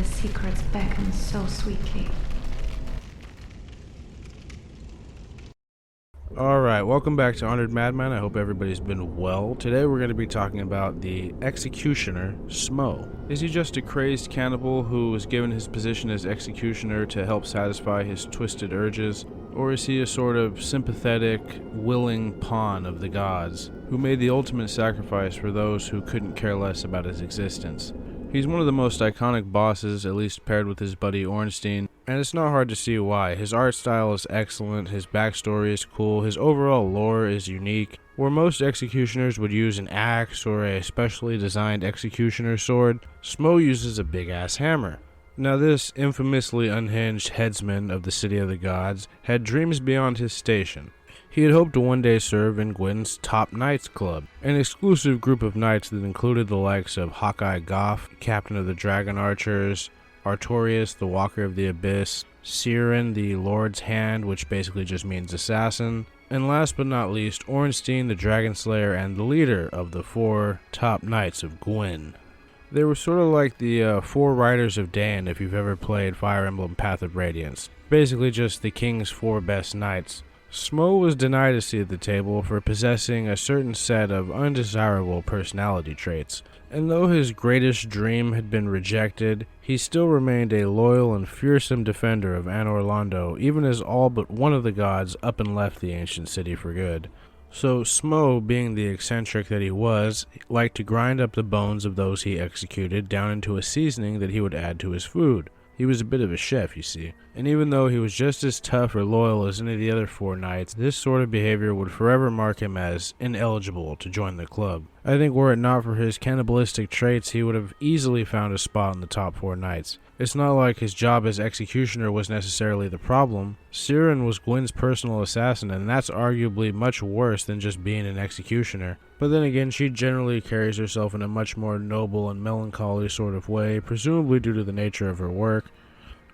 the secrets beckon so sweetly. Alright, welcome back to Honored Madman. I hope everybody's been well. Today we're going to be talking about the executioner, Smough. Is he just a crazed cannibal who was given his position as executioner to help satisfy his twisted urges? Or is he a sort of sympathetic, willing pawn of the gods, who made the ultimate sacrifice for those who couldn't care less about his existence? He's one of the most iconic bosses, at least paired with his buddy Ornstein, and it's not hard to see why. His art style is excellent, his backstory is cool, his overall lore is unique. Where most executioners would use an axe or a specially designed executioner sword, Smough uses a big-ass hammer. Now this infamously unhinged headsman of the City of the Gods had dreams beyond his station. He had hoped to one day serve in Gwyn's Top Knights Club, an exclusive group of knights that included the likes of Hawkeye Goff, Captain of the Dragon Archers, Artorias, the Walker of the Abyss, Siren, the Lord's Hand, which basically just means assassin, and last but not least, Ornstein, the Dragon Slayer, and the leader of the 4 top knights of Gwyn. They were sort of like the 4 Riders of Dan if you've ever played Fire Emblem Path of Radiance. Basically just the king's 4 best knights. Smough was denied a seat at the table for possessing a certain set of undesirable personality traits, and though his greatest dream had been rejected, he still remained a loyal and fearsome defender of Anor Londo, even as all but one of the gods up and left the ancient city for good. So Smough, being the eccentric that he was, liked to grind up the bones of those he executed down into a seasoning that he would add to his food. He was a bit of a chef, you see, and even though he was just as tough or loyal as any of the other 4 knights, this sort of behavior would forever mark him as ineligible to join the club. I think were it not for his cannibalistic traits, he would have easily found a spot in the top 4 knights. It's not like his job as executioner was necessarily the problem. Siren was Gwyn's personal assassin, and that's arguably much worse than just being an executioner. But then again, she generally carries herself in a much more noble and melancholy sort of way, presumably due to the nature of her work.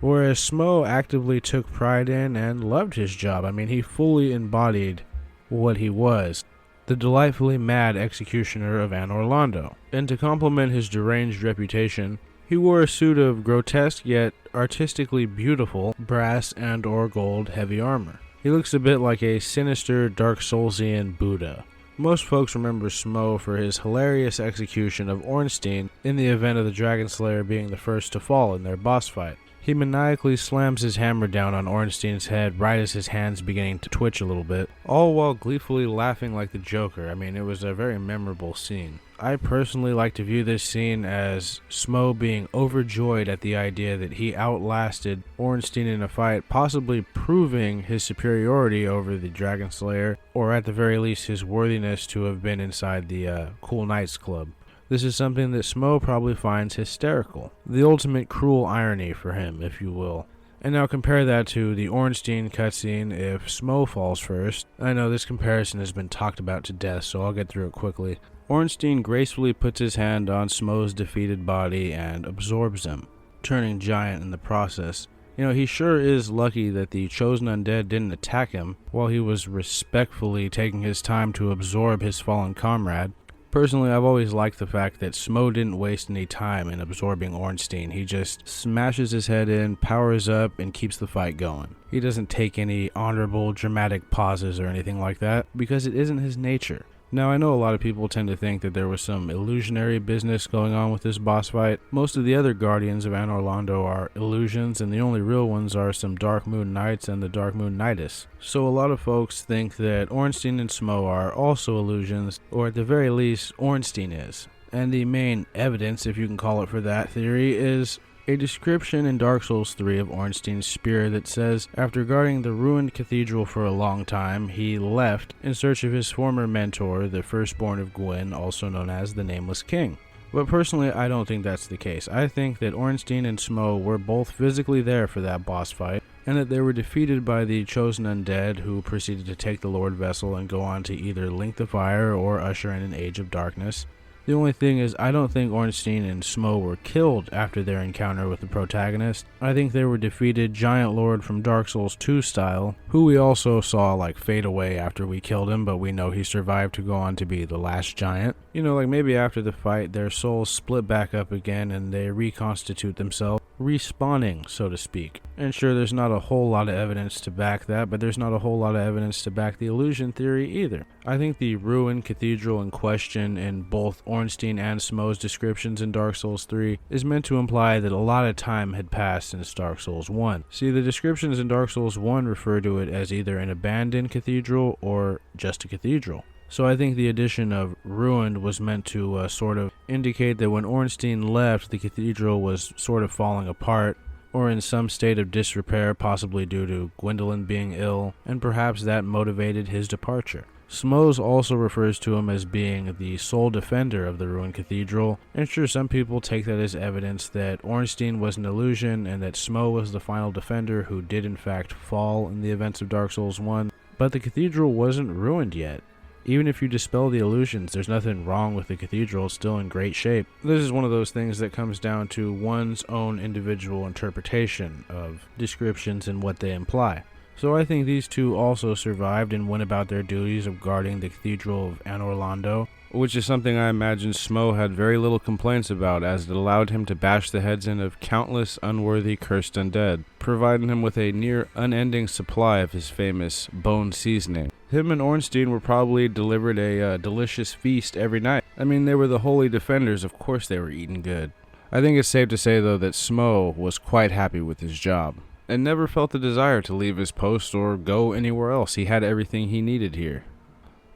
Whereas Smough actively took pride in and loved his job. I mean, he fully embodied what he was, the delightfully mad executioner of Anor Londo. And to complement his deranged reputation, he wore a suit of grotesque yet artistically beautiful brass and or gold heavy armor. He looks a bit like a sinister Dark Soulsian Buddha. Most folks remember Smough for his hilarious execution of Ornstein in the event of the Dragon Slayer being the first to fall in their boss fight. He maniacally slams his hammer down on Ornstein's head right as his hand's beginning to twitch a little bit, all while gleefully laughing like the Joker. I mean, it was a very memorable scene. I personally like to view this scene as Smough being overjoyed at the idea that he outlasted Ornstein in a fight, possibly proving his superiority over the Dragon Slayer, or at the very least his worthiness to have been inside the Cool Knights Club. This is something that Smough probably finds hysterical. The ultimate cruel irony for him, if you will. And now compare that to the Ornstein cutscene if Smough falls first. I know this comparison has been talked about to death, so I'll get through it quickly. Ornstein gracefully puts his hand on Smough's defeated body and absorbs him, turning giant in the process. You know, he sure is lucky that the chosen undead didn't attack him while he was respectfully taking his time to absorb his fallen comrade. Personally, I've always liked the fact that Smough didn't waste any time in absorbing Ornstein. He just smashes his head in, powers up, and keeps the fight going. He doesn't take any honorable, dramatic pauses or anything like that, because it isn't his nature. Now, I know a lot of people tend to think that there was some illusionary business going on with this boss fight. Most of the other Guardians of Anor Londo are illusions, and the only real ones are some Dark Moon Knights and the Dark Moon Knightess. So a lot of folks think that Ornstein and Smough are also illusions, or at the very least, Ornstein is. And the main evidence, if you can call it for that theory, is a description in Dark Souls 3 of Ornstein's spear that says, after guarding the ruined cathedral for a long time, he left in search of his former mentor, the firstborn of Gwyn, also known as the Nameless King. But personally, I don't think that's the case. I think that Ornstein and Smough were both physically there for that boss fight, and that they were defeated by the chosen undead who proceeded to take the Lord Vessel and go on to either link the fire or usher in an age of darkness. The only thing is, I don't think Ornstein and Smough were killed after their encounter with the protagonist. I think they were defeated Giant Lord from Dark Souls 2 style, who we also saw like fade away after we killed him, but we know he survived to go on to be the last giant. You know, like maybe after the fight, their souls split back up again and they reconstitute themselves. respawning, so to speak. And sure, there's not a whole lot of evidence to back that, but there's not a whole lot of evidence to back the illusion theory either. I think the ruined cathedral in question in both Ornstein and Smough's descriptions in Dark Souls 3 is meant to imply that a lot of time had passed since Dark Souls 1. See, the descriptions in Dark Souls 1 refer to it as either an abandoned cathedral or just a cathedral. So I think the addition of ruined was meant to sort of indicate that when Ornstein left, the cathedral was sort of falling apart, or in some state of disrepair, possibly due to Gwendolyn being ill, and perhaps that motivated his departure. Smough also refers to him as being the sole defender of the ruined cathedral, and sure, some people take that as evidence that Ornstein was an illusion and that Smough was the final defender who did in fact fall in the events of Dark Souls 1, but the cathedral wasn't ruined yet. Even if you dispel the illusions, there's nothing wrong with the cathedral. It's still in great shape. This is one of those things that comes down to one's own individual interpretation of descriptions and what they imply. So I think these two also survived and went about their duties of guarding the Cathedral of Anor Londo, which is something I imagine Smough had very little complaints about, as it allowed him to bash the heads in of countless unworthy cursed undead, providing him with a near unending supply of his famous bone seasoning. Him and Ornstein were probably delivered a delicious feast every night. I mean, they were the holy defenders, of course they were eating good. I think it's safe to say, though, that Smough was quite happy with his job, and never felt the desire to leave his post or go anywhere else. He had everything he needed here.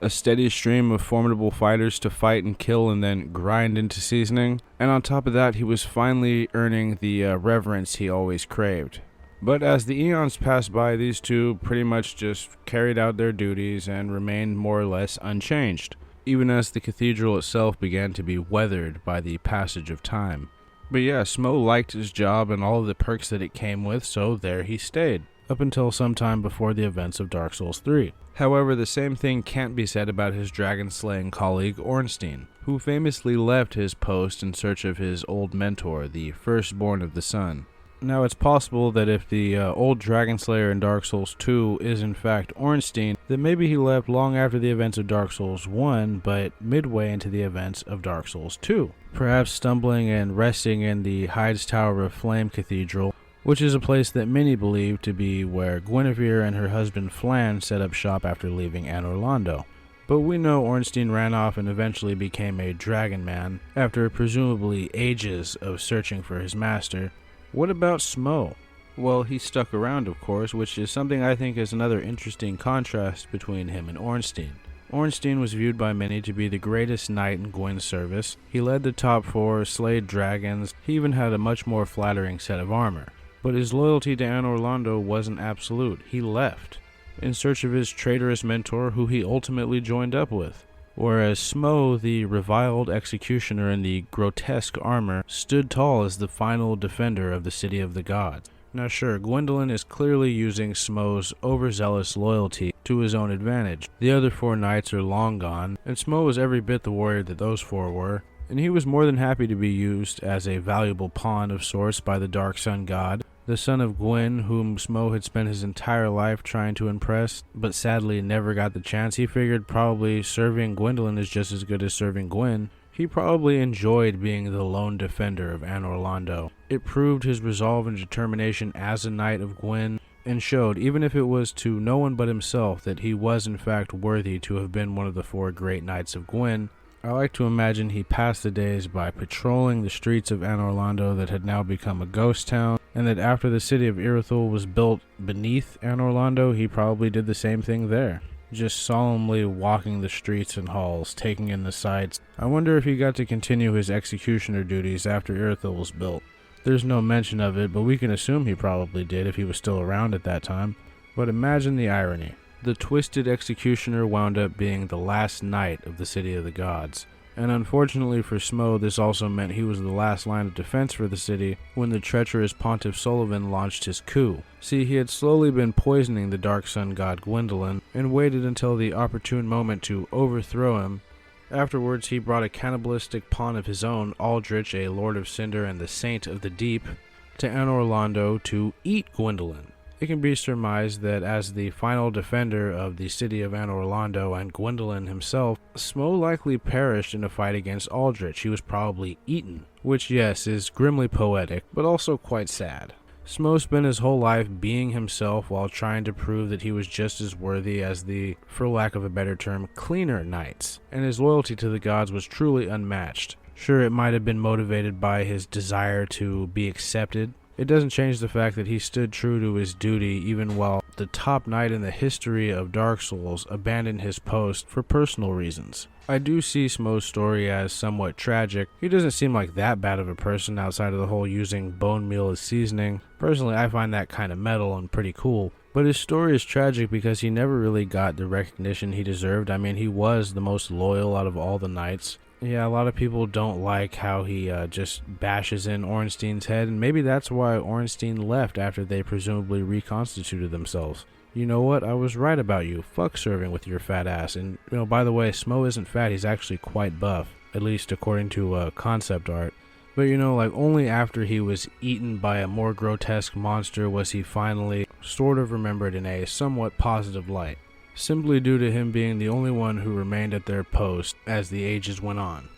A steady stream of formidable fighters to fight and kill and then grind into seasoning, and on top of that, he was finally earning the reverence he always craved. But as the eons passed by, these two pretty much just carried out their duties and remained more or less unchanged, even as the cathedral itself began to be weathered by the passage of time. But yeah, Smough liked his job and all of the perks that it came with, so there he stayed, up until sometime before the events of Dark Souls 3. However, the same thing can't be said about his dragon-slaying colleague Ornstein, who famously left his post in search of his old mentor, the firstborn of the sun. Now, it's possible that if the old Dragon Slayer in Dark Souls 2 is in fact Ornstein, that maybe he left long after the events of Dark Souls 1, but midway into the events of Dark Souls 2. Perhaps stumbling and resting in the Hyde's Tower of Flame Cathedral, which is a place that many believe to be where Guinevere and her husband Flan set up shop after leaving Anor Londo. But we know Ornstein ran off and eventually became a dragon man, after presumably ages of searching for his master. What about Smough? Well, he stuck around, of course, which is something I think is another interesting contrast between him and Ornstein. Ornstein was viewed by many to be the greatest knight in Gwyn's service. He led the top 4, slayed dragons, he even had a much more flattering set of armor. But his loyalty to Anor Londo wasn't absolute. He left, in search of his traitorous mentor who he ultimately joined up with. Whereas Smough, the reviled executioner in the grotesque armor, stood tall as the final defender of the city of the gods. Now sure, Gwendolyn is clearly using Smough's overzealous loyalty to his own advantage. The other 4 knights are long gone, and Smough was every bit the warrior that those 4 were, and he was more than happy to be used as a valuable pawn of sorts by the Dark Sun God, the son of Gwyn, whom Smough had spent his entire life trying to impress, but sadly never got the chance. He figured probably serving Gwendolyn is just as good as serving Gwyn. He probably enjoyed being the lone defender of Anor Londo. It proved his resolve and determination as a knight of Gwyn, and showed, even if it was to no one but himself, that he was in fact worthy to have been one of the 4 great knights of Gwyn. I like to imagine he passed the days by patrolling the streets of Anor Londo that had now become a ghost town, and that after the city of Irithyll was built beneath Anor Londo, he probably did the same thing there. Just solemnly walking the streets and halls, taking in the sights. I wonder if he got to continue his executioner duties after Irithyll was built. There's no mention of it, but we can assume he probably did if he was still around at that time. But imagine the irony. The twisted executioner wound up being the last knight of the city of the gods. And unfortunately for Smough, this also meant he was the last line of defense for the city when the treacherous Pontiff Sullivan launched his coup. See, he had slowly been poisoning the Dark Sun God Gwendolyn, and waited until the opportune moment to overthrow him. Afterwards, he brought a cannibalistic pawn of his own, Aldrich, a Lord of Cinder and the Saint of the Deep, to Anor Londo to eat Gwendolyn. It can be surmised that as the final defender of the city of Anor Londo and Gwendolyn himself, Smough likely perished in a fight against Aldrich. He was probably eaten, which yes, is grimly poetic, but also quite sad. Smough spent his whole life being himself while trying to prove that he was just as worthy as the, for lack of a better term, cleaner knights, and his loyalty to the gods was truly unmatched. Sure, it might have been motivated by his desire to be accepted. It doesn't change the fact that he stood true to his duty even while the top knight in the history of Dark Souls abandoned his post for personal reasons. I do see Smough's story as somewhat tragic. He doesn't seem like that bad of a person outside of the whole using bone meal as seasoning. Personally, I find that kind of metal and pretty cool. But his story is tragic because he never really got the recognition he deserved. I mean, he was the most loyal out of all the knights. Yeah, a lot of people don't like how he just bashes in Ornstein's head, and maybe that's why Ornstein left after they presumably reconstituted themselves. You know what? I was right about you. Fuck serving with your fat ass. And, by the way, Smough isn't fat. He's actually quite buff, at least according to concept art. But, only after he was eaten by a more grotesque monster was he finally sort of remembered in a somewhat positive light, simply due to him being the only one who remained at their post as the ages went on.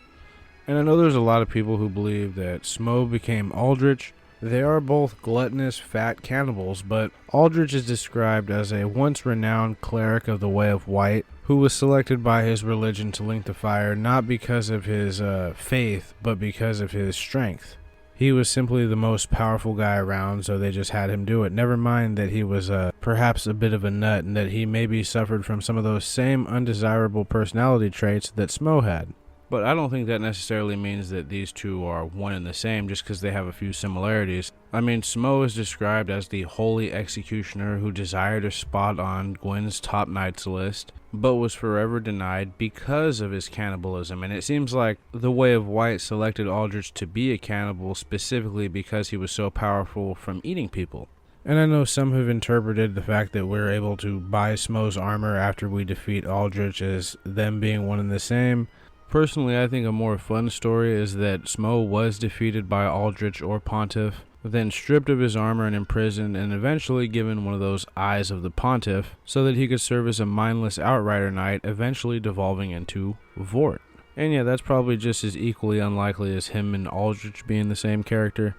And I know there's a lot of people who believe that Smough became Aldrich. They are both gluttonous, fat cannibals, but Aldrich is described as a once renowned cleric of the Way of White who was selected by his religion to link the fire not because of his faith, but because of his strength. He was simply the most powerful guy around, so they just had him do it. Never mind that he was perhaps a bit of a nut and that he maybe suffered from some of those same undesirable personality traits that Smough had. But I don't think that necessarily means that these two are one and the same just because they have a few similarities. I mean, Smough is described as the holy executioner who desired a spot on Gwyn's top knights list, but was forever denied because of his cannibalism. And it seems like the Way of White selected Aldrich to be a cannibal specifically because he was so powerful from eating people. And I know some have interpreted the fact that we're able to buy Smough's armor after we defeat Aldrich as them being one and the same. Personally, I think a more fun story is that Smough was defeated by Aldrich or Pontiff, then stripped of his armor and imprisoned, and eventually given one of those eyes of the Pontiff so that he could serve as a mindless outrider knight, eventually devolving into Vort. And yeah, that's probably just as equally unlikely as him and Aldrich being the same character.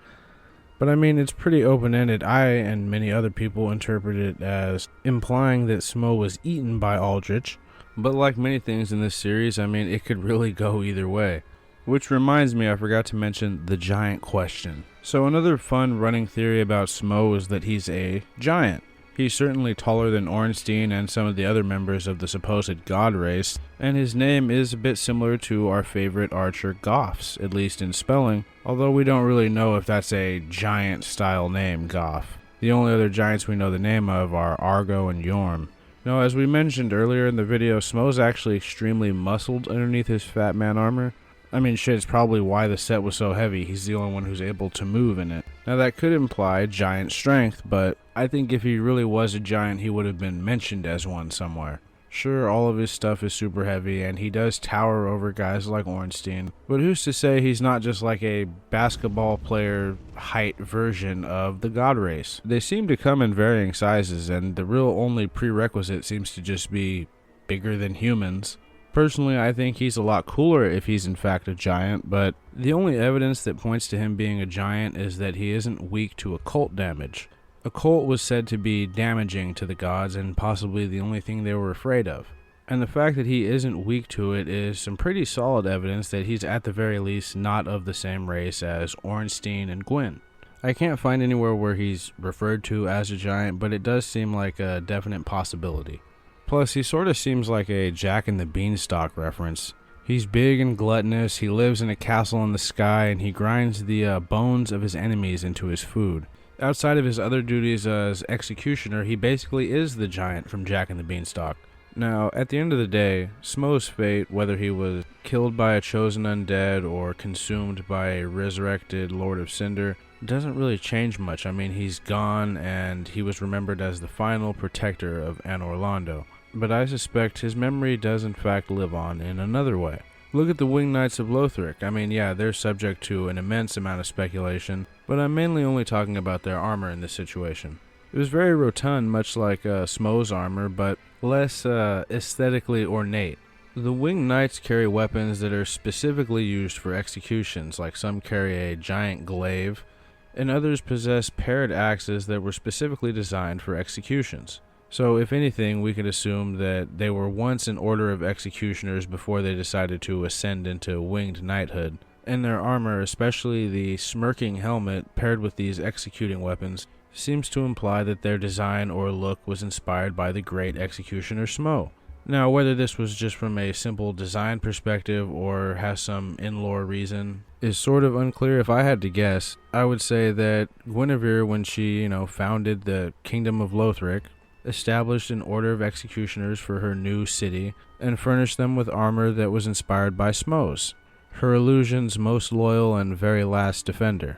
But I mean, it's pretty open-ended. I and many other people interpret it as implying that Smough was eaten by Aldrich. But like many things in this series, I mean, it could really go either way. Which reminds me, I forgot to mention the giant question. So another fun running theory about Smough is that he's a giant. He's certainly taller than Ornstein and some of the other members of the supposed god race, and his name is a bit similar to our favorite archer Goff's, at least in spelling, although we don't really know if that's a giant-style name, Goff. The only other giants we know the name of are Argo and Yorm. Now, as we mentioned earlier in the video, Smough's actually extremely muscled underneath his fat man armor. I mean, shit, it's probably why the set was so heavy. He's the only one who's able to move in it. Now, that could imply giant strength, but I think if he really was a giant, he would have been mentioned as one somewhere. Sure, all of his stuff is super heavy, and he does tower over guys like Ornstein, but who's to say he's not just like a basketball player height version of the god race? They seem to come in varying sizes, and the real only prerequisite seems to just be bigger than humans. Personally, I think he's a lot cooler if he's in fact a giant, but the only evidence that points to him being a giant is that he isn't weak to occult damage. Occult was said to be damaging to the gods and possibly the only thing they were afraid of. And the fact that he isn't weak to it is some pretty solid evidence that he's at the very least not of the same race as Ornstein and Gwyn. I can't find anywhere where he's referred to as a giant, but it does seem like a definite possibility. Plus, he sort of seems like a Jack and the Beanstalk reference. He's big and gluttonous, he lives in a castle in the sky, and he grinds the bones of his enemies into his food. Outside of his other duties as executioner, he basically is the giant from Jack and the Beanstalk. Now, at the end of the day, Smough's fate, whether he was killed by a chosen undead or consumed by a resurrected Lord of Cinder, doesn't really change much. I mean, he's gone, and he was remembered as the final protector of Anor Londo. But I suspect his memory does in fact live on in another way. Look at the Winged Knights of Lothric. I mean, yeah, they're subject to an immense amount of speculation, but I'm mainly only talking about their armor in this situation. It was very rotund, much like Smough's armor, but less aesthetically ornate. The winged knights carry weapons that are specifically used for executions, like some carry a giant glaive, and others possess paired axes that were specifically designed for executions. So if anything, we could assume that they were once an order of executioners before they decided to ascend into winged knighthood. And their armor, especially the smirking helmet paired with these executing weapons, seems to imply that their design or look was inspired by the great executioner Smough. Now, whether this was just from a simple design perspective or has some in-lore reason is sort of unclear. If I had to guess, I would say that Guinevere, when she, founded the Kingdom of Lothric, established an order of executioners for her new city and furnished them with armor that was inspired by Smough's, her illusion's most loyal and very last defender.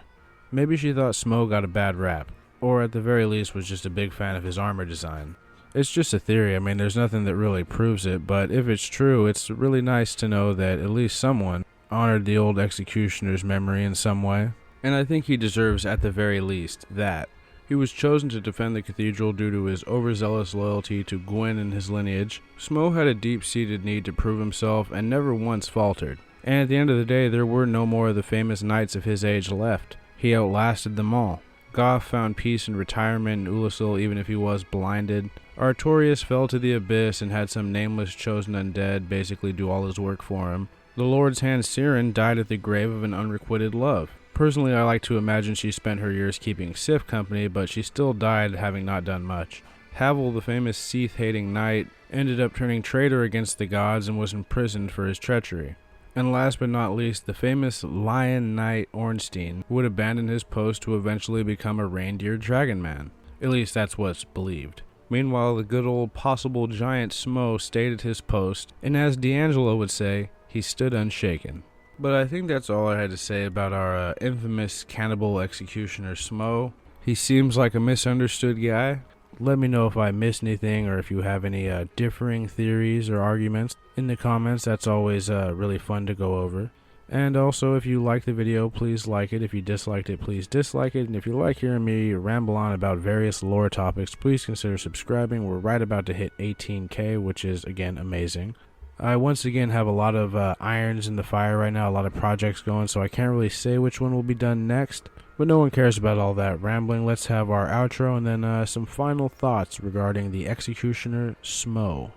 Maybe she thought Smough got a bad rap, or at the very least was just a big fan of his armor design. It's just a theory. I mean, there's nothing that really proves it, but if it's true, it's really nice to know that at least someone honored the old executioner's memory in some way. And I think he deserves, at the very least, that. He was chosen to defend the cathedral due to his overzealous loyalty to Gwyn and his lineage. Smough had a deep-seated need to prove himself and never once faltered. And at the end of the day, there were no more of the famous knights of his age left. He outlasted them all. Goth found peace and retirement in Ulasil even if he was blinded. Artorius fell to the abyss and had some nameless chosen undead basically do all his work for him. The Lord's Hand Siren died at the grave of an unrequited love. Personally, I like to imagine she spent her years keeping Sif company, but she still died having not done much. Havel, the famous Seath-hating knight, ended up turning traitor against the gods and was imprisoned for his treachery. And last but not least, the famous Lion Knight Ornstein would abandon his post to eventually become a reindeer dragon man. At least that's what's believed. Meanwhile, the good old possible giant Smough stayed at his post, and as D'Angelo would say, he stood unshaken. But I think that's all I had to say about our infamous cannibal executioner Smough. He seems like a misunderstood guy. Let me know if I missed anything or if you have any differing theories or arguments in the comments. That's always really fun to go over. And also, if you liked the video, please like it. If you disliked it, please dislike it. And if you like hearing me ramble on about various lore topics, please consider subscribing. We're right about to hit 18K, which is, again, amazing. I once again have a lot of irons in the fire right now, a lot of projects going, so I can't really say which one will be done next. But no one cares about all that rambling. Let's have our outro and then some final thoughts regarding the executioner Smough.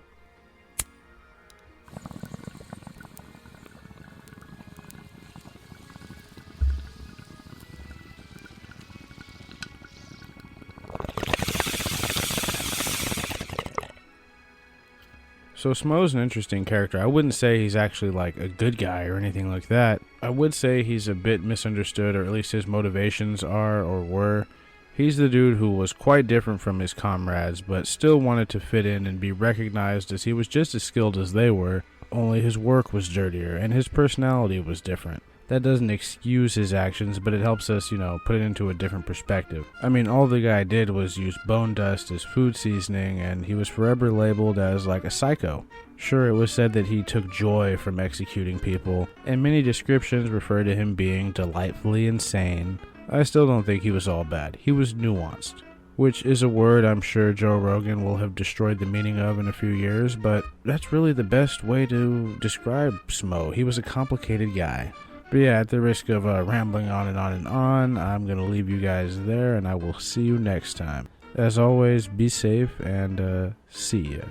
So Smough's an interesting character. I wouldn't say he's actually like a good guy or anything like that. I would say he's a bit misunderstood, or at least his motivations are or were. He's the dude who was quite different from his comrades, but still wanted to fit in and be recognized as he was just as skilled as they were, only his work was dirtier and his personality was different. That doesn't excuse his actions, but it helps us, put it into a different perspective. I mean, all the guy did was use bone dust as food seasoning, and he was forever labeled as like a psycho. Sure, it was said that he took joy from executing people, and many descriptions refer to him being delightfully insane. I still don't think he was all bad. He was nuanced, which is a word I'm sure Joe Rogan will have destroyed the meaning of in a few years, but that's really the best way to describe Smough. He was a complicated guy. But yeah, at the risk of rambling on and on and on, I'm going to leave you guys there, and I will see you next time. As always, be safe, and see ya.